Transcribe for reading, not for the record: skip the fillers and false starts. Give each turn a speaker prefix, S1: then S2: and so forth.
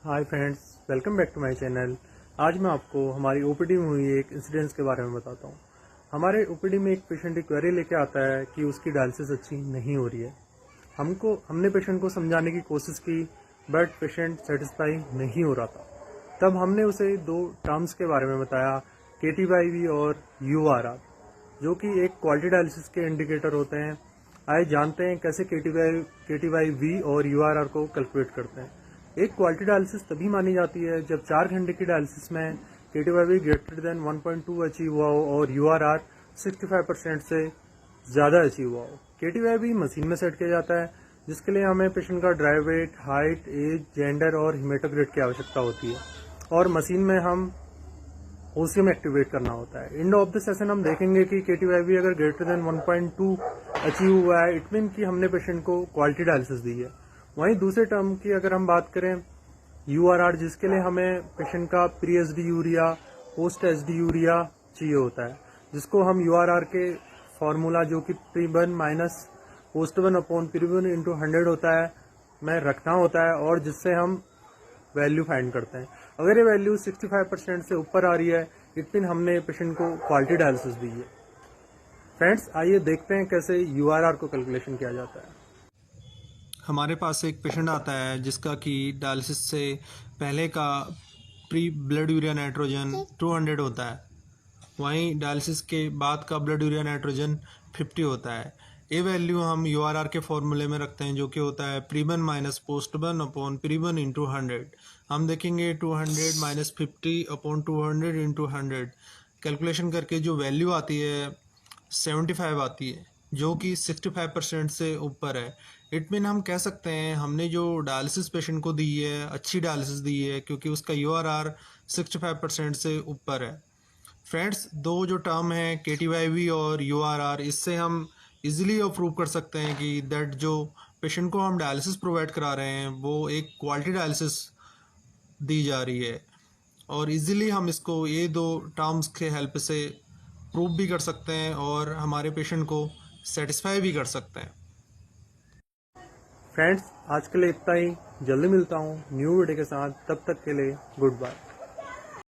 S1: Hi friends, welcome back to my channel. आज मैं आपको हमारी ओपीडी में हुई एक इंसिडेंस के बारे में बताता हूँ। हमारे ओपीडी में एक पेशेंट एक क्वेरी लेके आता है कि उसकी डायलिसिस अच्छी नहीं हो रही है। हमने पेशेंट को समझाने की कोशिश की, बट पेशेंट सेटिस्फाई नहीं हो रहा था। तब हमने उसे दो टर्म्स के बारे में बताया, KT/V और URR, जो कि एक क्वालिटी डायलिसिस के इंडिकेटर होते हैं। आइए जानते हैं कैसे KT/V और URR को कैलकुलेट करते हैं। एक क्वालिटी डायलिसिस तभी मानी जाती है जब 4 घंटे की डायलिसिस में KT/V ग्रेटर देन 1.2 अचीव हुआ हो और URR 65% से ज़्यादा अचीव हुआ हो। KT/V मशीन में सेट किया जाता है, जिसके लिए हमें पेशेंट का dry weight, height, age, gender और हीमेटोक्रिट की आवश्यकता होती है, और मशीन में हम ओसीएम एक्टिवेट करना होता है। एंड ऑफ द सेशन हम देखेंगे कि KT/V अगर ग्रेटर देन 1.2 अचीव हुआ है, इट मीन कि हमने पेशेंट को क्वालिटी डायलिसिस दी है। वहीं दूसरे टर्म की अगर हम बात करें, URR, जिसके लिए हमें पेशेंट का pre SD urea, post SD urea चाहिए होता है, जिसको हम URR के फॉर्मूला, जो कि P1 minus पोस्ट1 upon P1 into 100 होता है, में रखना होता है, और जिससे हम वैल्यू फाइंड करते हैं। अगर ये वैल्यू 65% से ऊपर आ रही है, इट मीन हमने पेशेंट को क्वालिटी डायलिसिस दी है। फ्रेंड्स, आइए देखते हैं कैसे URR को कैलकुलेशन किया जाता है।
S2: हमारे पास एक पेशेंट आता है जिसका कि डायलिसिस से पहले का प्री ब्लड यूरिया नाइट्रोजन 200 होता है, वहीं डायलिसिस के बाद का ब्लड यूरिया नाइट्रोजन 50 होता है। ये वैल्यू हम URR के फॉर्मूले में रखते हैं, जो कि होता है P1 minus पोस्ट1 upon P1 into 100। हम देखेंगे 200 माइनस 50 अपॉन 200 इंटू 100 कैलकुलेशन करके जो वैल्यू आती है 75 आती है, जो कि 65% से ऊपर है। इट मीन हम कह सकते हैं हमने जो डायलिसिस पेशेंट को दी है, अच्छी डायलिसिस दी है, क्योंकि उसका URR 65% से ऊपर है। फ्रेंड्स, दो जो टर्म है KT/V और URR, इससे हम इजीली प्रूव कर सकते हैं कि दैट जो पेशेंट को हम डायलिसिस प्रोवाइड करा रहे हैं वो एक क्वालिटी डायलिसिस दी जा रही है, और इजीली हम इसको ये दो टर्म्स के हेल्प से प्रूव भी कर सकते हैं और हमारे पेशेंट को सेटिस्फाई भी कर सकते हैं।
S1: फ्रेंड्स, आज के लिए इतना ही। जल्दी मिलता हूँ न्यू वीडियो के साथ, तब तक के लिए गुड बाय।